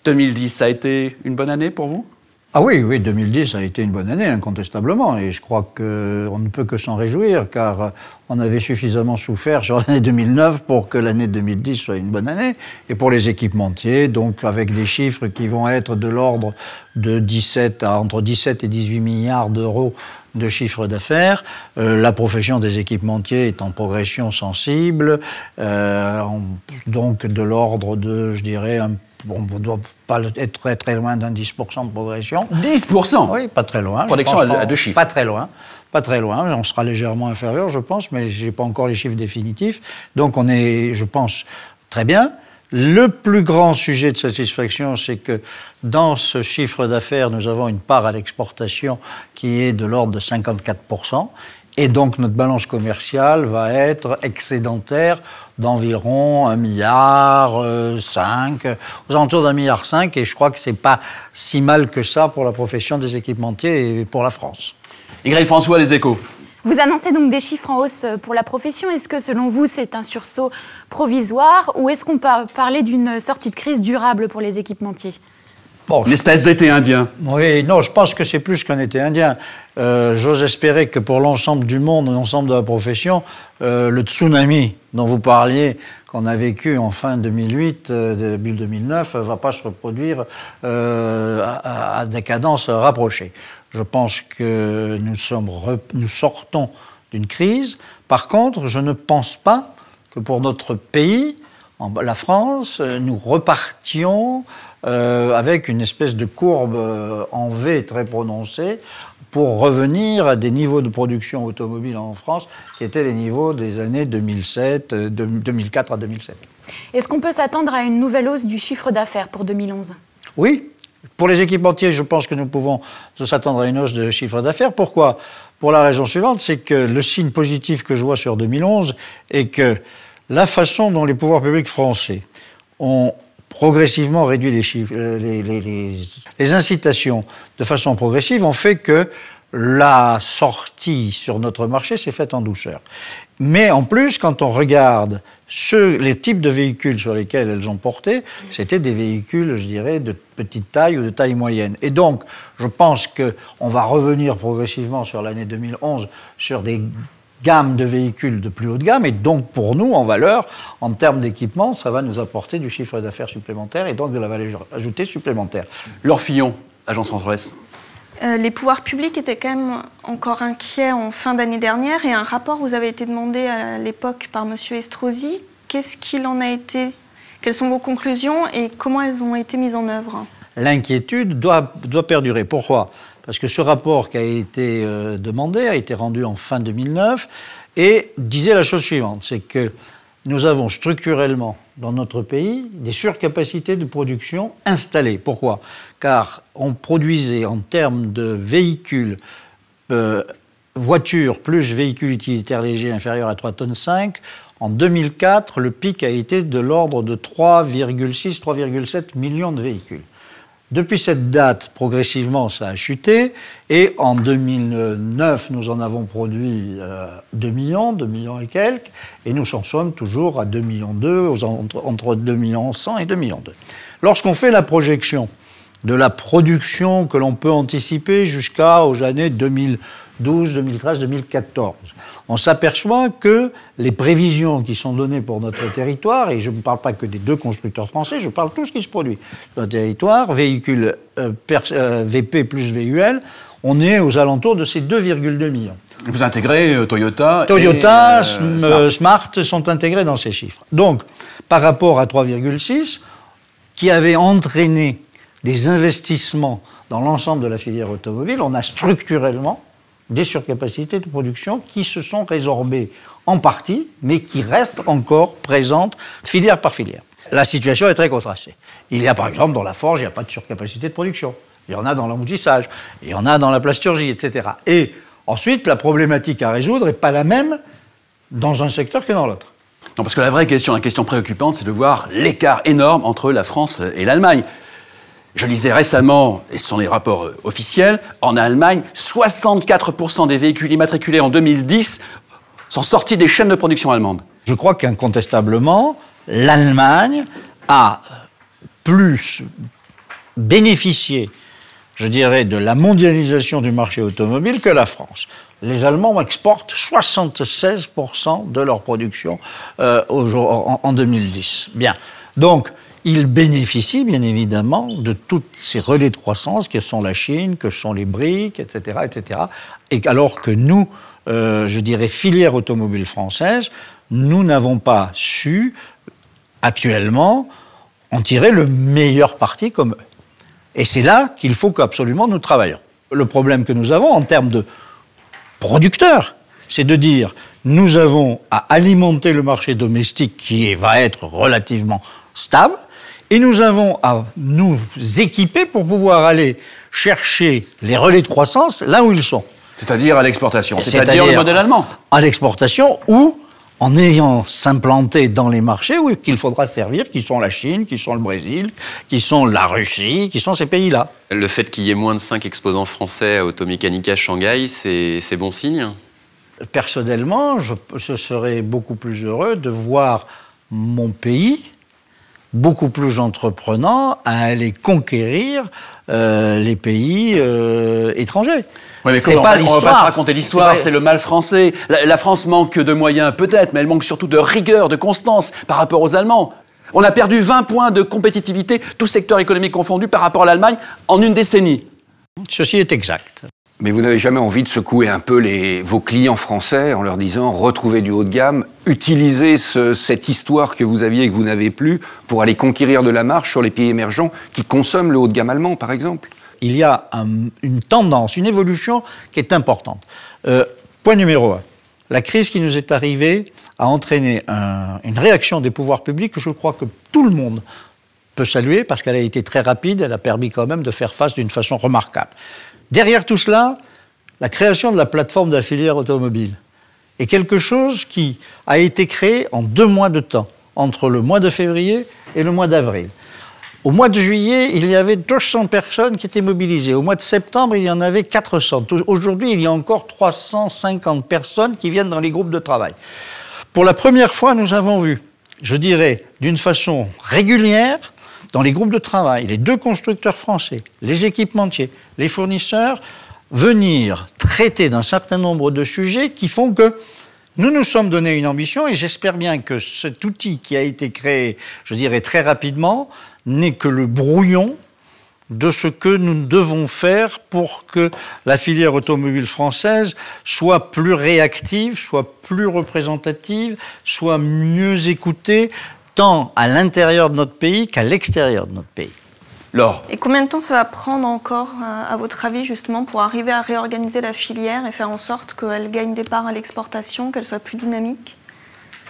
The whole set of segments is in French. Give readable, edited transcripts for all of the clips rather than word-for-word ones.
2010, ça a été une bonne année pour vous? Ah oui, oui, 2010 a été une bonne année, incontestablement, et je crois qu'on ne peut que s'en réjouir, car on avait suffisamment souffert sur l'année 2009 pour que l'année 2010 soit une bonne année, et pour les équipementiers, donc avec des chiffres qui vont être de l'ordre de entre 17 et 18 milliards d'euros de chiffre d'affaires. La profession des équipementiers est en progression sensible, donc de l'ordre de, je dirais, on ne doit pas être très très loin d'un 10% de progression. 10%? Oui, pas très loin. Projection à deux chiffres. Pas très loin. Pas très loin. On sera légèrement inférieur, je pense, mais je n'ai pas encore les chiffres définitifs. Donc on est, je pense, très bien. Le plus grand sujet de satisfaction, c'est que dans ce chiffre d'affaires, nous avons une part à l'exportation qui est de l'ordre de 54%. Et donc notre balance commerciale va être excédentaire d'environ 1,5 milliard, aux alentours d'1,5 milliard, et je crois que c'est pas si mal que ça pour la profession des équipementiers et pour la France. Ingrid François, Les Échos. Vous annoncez donc des chiffres en hausse pour la profession. Est-ce que selon vous c'est un sursaut provisoire ou est-ce qu'on peut parler d'une sortie de crise durable pour les équipementiers? Bon, une espèce d'été indien. Oui, non, je pense que c'est plus qu'un été indien. J'ose espérer que pour l'ensemble du monde, l'ensemble de la profession, le tsunami dont vous parliez, qu'on a vécu en fin 2008, début 2009, ne va pas se reproduire à des cadences rapprochées. Je pense que nous sortons d'une crise. Par contre, je ne pense pas que pour notre pays, la France, nous repartions avec une espèce de courbe en V très prononcée pour revenir à des niveaux de production automobile en France qui étaient les niveaux des années 2004 à 2007. Est-ce qu'on peut s'attendre à une nouvelle hausse du chiffre d'affaires pour 2011? Oui. Pour les équipementiers, je pense que nous pouvons s'attendre à une hausse de chiffre d'affaires. Pourquoi? Pour la raison suivante, c'est que le signe positif que je vois sur 2011 est que la façon dont les pouvoirs publics français ont progressivement réduit les incitations de façon progressive ont fait que la sortie sur notre marché s'est faite en douceur. Mais en plus, quand on regarde les types de véhicules sur lesquels elles ont porté, c'était des véhicules, je dirais, de petite taille ou de taille moyenne. Et donc, je pense qu'on va revenir progressivement sur l'année 2011 sur des gamme de véhicules de plus haute gamme, et donc pour nous, en valeur, en termes d'équipement, ça va nous apporter du chiffre d'affaires supplémentaire et donc de la valeur ajoutée supplémentaire. Laure Fillon, Agence France-Presse. Les pouvoirs publics étaient quand même encore inquiets en fin d'année dernière, et un rapport vous avait été demandé à l'époque par M. Estrosi. Qu'est-ce qu'il en a été? Quelles sont vos conclusions et comment elles ont été mises en œuvre? L'inquiétude doit perdurer. Pourquoi? Parce que ce rapport qui a été demandé a été rendu en fin 2009 et disait la chose suivante, c'est que nous avons structurellement dans notre pays des surcapacités de production installées. Pourquoi? Car on produisait en termes de véhicules, voitures plus véhicules utilitaires légers inférieurs à 3,5 tonnes, en 2004, le pic a été de l'ordre de 3,6-3,7 millions de véhicules. Depuis cette date, progressivement, ça a chuté. Et en 2009, nous en avons produit 2 millions et quelques. Et nous en sommes toujours à 2,2 millions, entre 2,1 millions et 2,2 millions. Lorsqu'on fait la projection de la production que l'on peut anticiper jusqu'aux années 2012, 2013, 2014, on s'aperçoit que les prévisions qui sont données pour notre territoire, et je ne parle pas que des deux constructeurs français, je parle de tout ce qui se produit dans le territoire, véhicules VP plus VUL, on est aux alentours de ces 2,2 millions. Vous intégrez Toyota et Smart sont intégrés dans ces chiffres. Donc, par rapport à 3,6, qui avait entraîné des investissements dans l'ensemble de la filière automobile, on a structurellement des surcapacités de production qui se sont résorbées en partie, mais qui restent encore présentes filière par filière. La situation est très contrastée. Il y a par exemple dans la forge, il n'y a pas de surcapacité de production. Il y en a dans l'emboutissage, il y en a dans la plasturgie, etc. Et ensuite, la problématique à résoudre n'est pas la même dans un secteur que dans l'autre. Non, parce que la vraie question, la question préoccupante, c'est de voir l'écart énorme entre la France et l'Allemagne. Je lisais récemment, et ce sont les rapports officiels, en Allemagne, 64% des véhicules immatriculés en 2010 sont sortis des chaînes de production allemandes. Je crois qu'incontestablement, l'Allemagne a plus bénéficié, je dirais, de la mondialisation du marché automobile que la France. Les Allemands exportent 76% de leur production en 2010. Bien. Donc, ils bénéficient, bien évidemment, de tous ces relais de croissance que sont la Chine, que sont les BRIC, etc., etc. Et alors que nous, je dirais, filière automobile française, nous n'avons pas su, actuellement, en tirer le meilleur parti comme eux. Et c'est là qu'il faut qu'absolument nous travaillions. Le problème que nous avons en termes de producteurs, c'est de dire nous avons à alimenter le marché domestique qui va être relativement stable et nous avons à nous équiper pour pouvoir aller chercher les relais de croissance là où ils sont. C'est-à-dire à l'exportation, c'est-à-dire le modèle allemand. À l'exportation ou en ayant s'implanter dans les marchés où qu'il faudra servir, qui sont la Chine, qui sont le Brésil, qui sont la Russie, qui sont ces pays-là. Le fait qu'il y ait moins de 5 exposants français à Automechanica Shanghai, c'est bon signe? Personnellement, je serais beaucoup plus heureux de voir mon pays beaucoup plus entreprenant à aller conquérir les pays étrangers. Oui, mais c'est pas l'histoire. On ne va pas se raconter l'histoire, c'est le mal français. La France manque de moyens, peut-être, mais elle manque surtout de rigueur, de constance par rapport aux Allemands. On a perdu 20 points de compétitivité, tout secteur économique confondu, par rapport à l'Allemagne en une décennie. Ceci est exact. Mais vous n'avez jamais envie de secouer un peu vos clients français en leur disant retrouvez du haut de gamme, utilisez cette histoire que vous aviez et que vous n'avez plus pour aller conquérir de la marge sur les pays émergents qui consomment le haut de gamme allemand, par exemple? Il y a une tendance, une évolution qui est importante. Point numéro 1. La crise qui nous est arrivée a entraîné une réaction des pouvoirs publics que je crois que tout le monde peut saluer parce qu'elle a été très rapide, elle a permis quand même de faire face d'une façon remarquable. Derrière tout cela, la création de la plateforme de la filière automobile est quelque chose qui a été créé en 2 mois de temps, entre le mois de février et le mois d'avril. Au mois de juillet, il y avait 200 personnes qui étaient mobilisées. Au mois de septembre, il y en avait 400. Aujourd'hui, il y a encore 350 personnes qui viennent dans les groupes de travail. Pour la première fois, nous avons vu, je dirais, d'une façon régulière, dans les groupes de travail, les 2 constructeurs français, les équipementiers, les fournisseurs, venir traiter d'un certain nombre de sujets qui font que nous nous sommes donné une ambition et j'espère bien que cet outil qui a été créé, je dirais très rapidement, n'est que le brouillon de ce que nous devons faire pour que la filière automobile française soit plus réactive, soit plus représentative, soit mieux écoutée, tant à l'intérieur de notre pays qu'à l'extérieur de notre pays. Laure. Et combien de temps ça va prendre encore, à votre avis, justement, pour arriver à réorganiser la filière et faire en sorte qu'elle gagne des parts à l'exportation, qu'elle soit plus dynamique?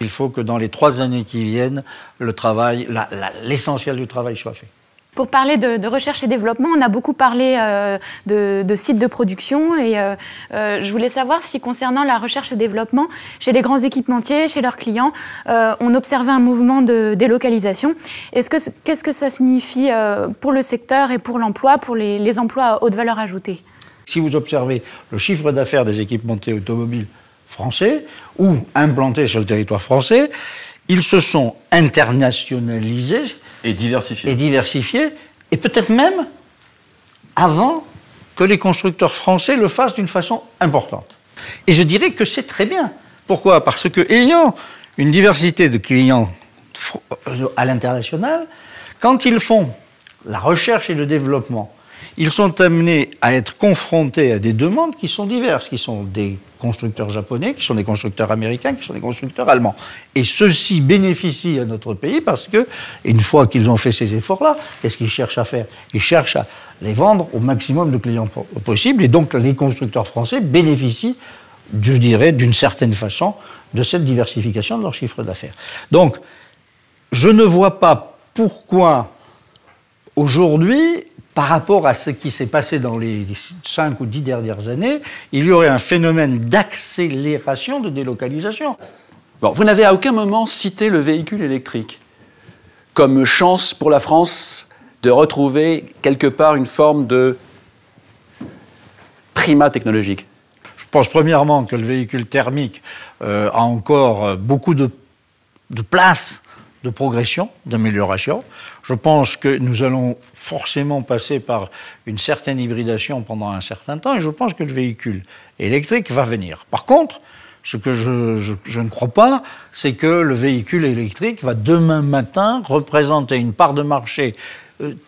Il faut que dans les 3 années qui viennent, le travail, l'essentiel du travail soit fait. Pour parler de recherche et développement, on a beaucoup parlé de sites de production et je voulais savoir si concernant la recherche et développement, chez les grands équipementiers, chez leurs clients, on observait un mouvement de délocalisation. Qu'est-ce que ça signifie pour le secteur et pour l'emploi, pour les emplois à haute valeur ajoutée? Si vous observez le chiffre d'affaires des équipementiers automobiles français ou implantés sur le territoire français, ils se sont internationalisés Et diversifiés. Et peut-être même avant que les constructeurs français le fassent d'une façon importante. Et je dirais que c'est très bien. Pourquoi? Parce que ayant une diversité de clients à l'international, quand ils font la recherche et le développement, ils sont amenés à être confrontés à des demandes qui sont diverses, qui sont des constructeurs japonais, qui sont des constructeurs américains, qui sont des constructeurs allemands. Et ceux-ci bénéficient à notre pays parce que, une fois qu'ils ont fait ces efforts-là, qu'est-ce qu'ils cherchent à faire? Ils cherchent à les vendre au maximum de clients possible. Et donc, les constructeurs français bénéficient, je dirais, d'une certaine façon, de cette diversification de leur chiffre d'affaires. Donc, je ne vois pas pourquoi, aujourd'hui, par rapport à ce qui s'est passé dans les 5 ou 10 dernières années, il y aurait un phénomène d'accélération de délocalisation. Bon, vous n'avez à aucun moment cité le véhicule électrique comme chance pour la France de retrouver quelque part une forme de primat technologique. Je pense premièrement que le véhicule thermique a encore beaucoup de place de progression, d'amélioration. Je pense que nous allons forcément passer par une certaine hybridation pendant un certain temps et je pense que le véhicule électrique va venir. Par contre, ce que je ne crois pas, c'est que le véhicule électrique va demain matin représenter une part de marché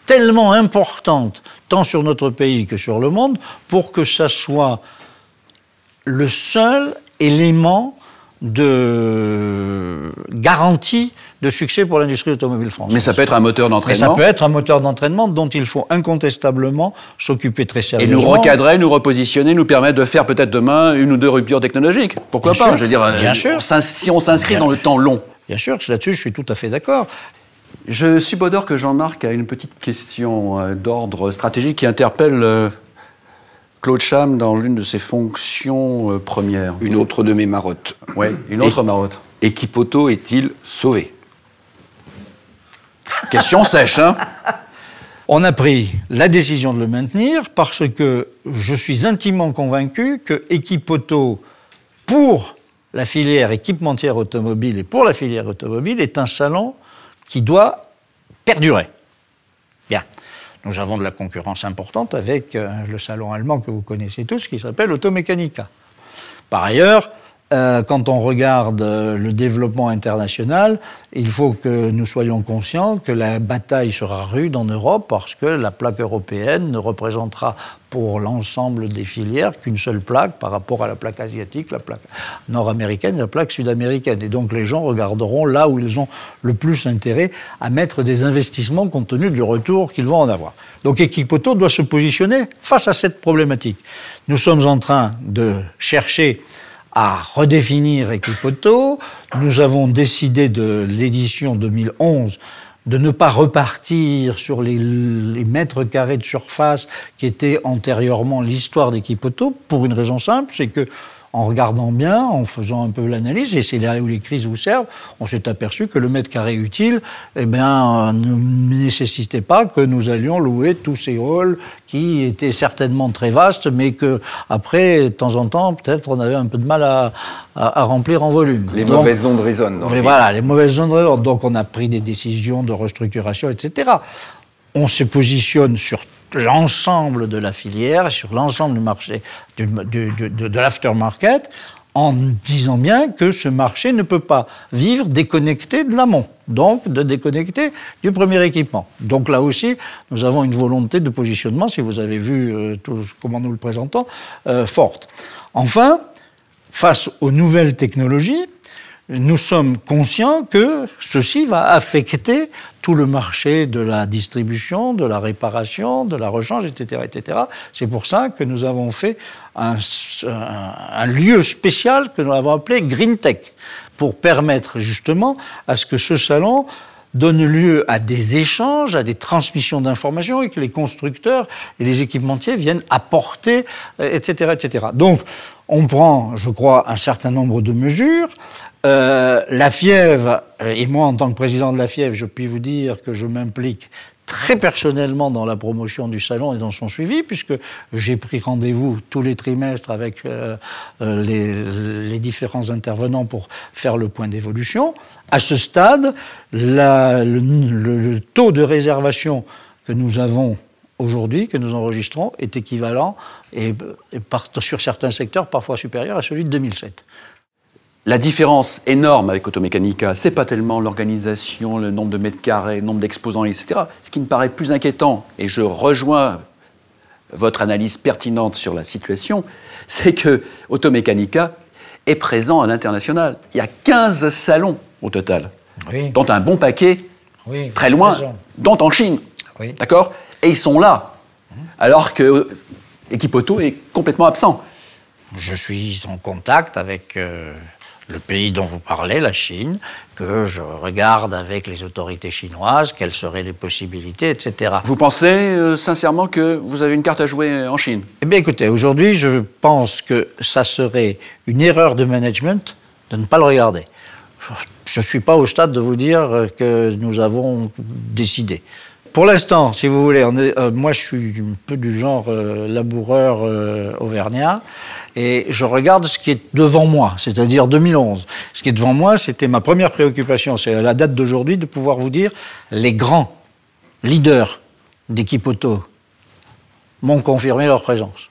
tellement importante, tant sur notre pays que sur le monde, pour que ça soit le seul élément de garantie de succès pour l'industrie automobile française. Mais ça peut être un moteur d'entraînement. Mais ça peut être un moteur d'entraînement dont il faut incontestablement s'occuper très sérieusement. Et nous recadrer, nous repositionner, nous permettre de faire peut-être demain une ou deux ruptures technologiques. Pourquoi Bien pas sûr. Je veux dire, Bien sûr. Si on s'inscrit dans le temps long. Bien sûr, là-dessus, je suis tout à fait d'accord. Je subodore que Jean-Marc a une petite question d'ordre stratégique qui interpelle Claude Cham dans l'une de ses fonctions premières. Une autre de mes marottes. Oui, une autre marotte. Equipoto est-il sauvé? Question sèche, hein? On a pris la décision de le maintenir parce que je suis intimement convaincu que Equipoto, pour la filière équipementière automobile et pour la filière automobile, est un salon qui doit perdurer. Bien. Nous avons de la concurrence importante avec le salon allemand que vous connaissez tous, qui s'appelle Automechanika. Par ailleurs, quand on regarde le développement international, il faut que nous soyons conscients que la bataille sera rude en Europe parce que la plaque européenne ne représentera pour l'ensemble des filières qu'une seule plaque par rapport à la plaque asiatique, la plaque nord-américaine et la plaque sud-américaine. Et donc les gens regarderont là où ils ont le plus intérêt à mettre des investissements compte tenu du retour qu'ils vont en avoir. Donc Equipoto doit se positionner face à cette problématique. Nous sommes en train de chercher à redéfinir Equipoto. Nous avons décidé de l'édition 2011 de ne pas repartir sur les mètres carrés de surface qui étaient antérieurement l'histoire d'Equipoto, pour une raison simple, c'est que en regardant bien, en faisant un peu l'analyse, et c'est là où les crises vous servent, on s'est aperçu que le mètre carré utile, ne nécessitait pas que nous allions louer tous ces halls qui étaient certainement très vastes, mais que après, de temps en temps, peut-être on avait un peu de mal à remplir en volume. Les mauvaises ondes résonnent. Voilà, les mauvaises ondes résonnent. Donc on a pris des décisions de restructuration, etc. On se positionne sur l'ensemble de la filière, sur l'ensemble du marché de l'aftermarket, en disant bien que ce marché ne peut pas vivre déconnecté de l'amont, donc de déconnecter du premier équipement. Donc là aussi, nous avons une volonté de positionnement, si vous avez vu comment nous le présentons, forte. Enfin, face aux nouvelles technologies, nous sommes conscients que ceci va affecter tout le marché de la distribution, de la réparation, de la rechange, etc., etc. C'est pour ça que nous avons fait un lieu spécial que nous avons appelé Green Tech, pour permettre justement à ce que ce salon donne lieu à des échanges, à des transmissions d'informations et que les constructeurs et les équipementiers viennent apporter, etc., etc. Donc, on prend, je crois, un certain nombre de mesures. La FIEV, et moi en tant que président de la FIEV, je puis vous dire que je m'implique très personnellement dans la promotion du salon et dans son suivi, puisque j'ai pris rendez-vous tous les trimestres avec les différents intervenants pour faire le point d'évolution. À ce stade, le taux de réservation que nous avons aujourd'hui, que nous enregistrons, est équivalent et sur certains secteurs parfois supérieur à celui de 2007. La différence énorme avec Automechanika, c'est pas tellement l'organisation, le nombre de mètres carrés, le nombre d'exposants, etc. Ce qui me paraît plus inquiétant, et je rejoins votre analyse pertinente sur la situation, c'est que Automechanika est présent à l'international. Il y a 15 salons au total, oui, dont un bon paquet, oui, très loin, raison, dont en Chine. Oui. D'accord ? Et ils sont là, alors que Equipoto est complètement absent. Je suis en contact avec le pays dont vous parlez, la Chine, que je regarde avec les autorités chinoises, quelles seraient les possibilités, etc. Vous pensez sincèrement que vous avez une carte à jouer en Chine ? Eh bien, écoutez, aujourd'hui, je pense que ça serait une erreur de management de ne pas le regarder. Je ne suis pas au stade de vous dire que nous avons décidé. Pour l'instant, si vous voulez, moi je suis un peu du genre laboureur auvergnat, Et je regarde ce qui est devant moi, c'est-à-dire 2011. Ce qui est devant moi, c'était ma première préoccupation, c'est à la date d'aujourd'hui de pouvoir vous dire les grands leaders d'équipe auto m'ont confirmé leur présence.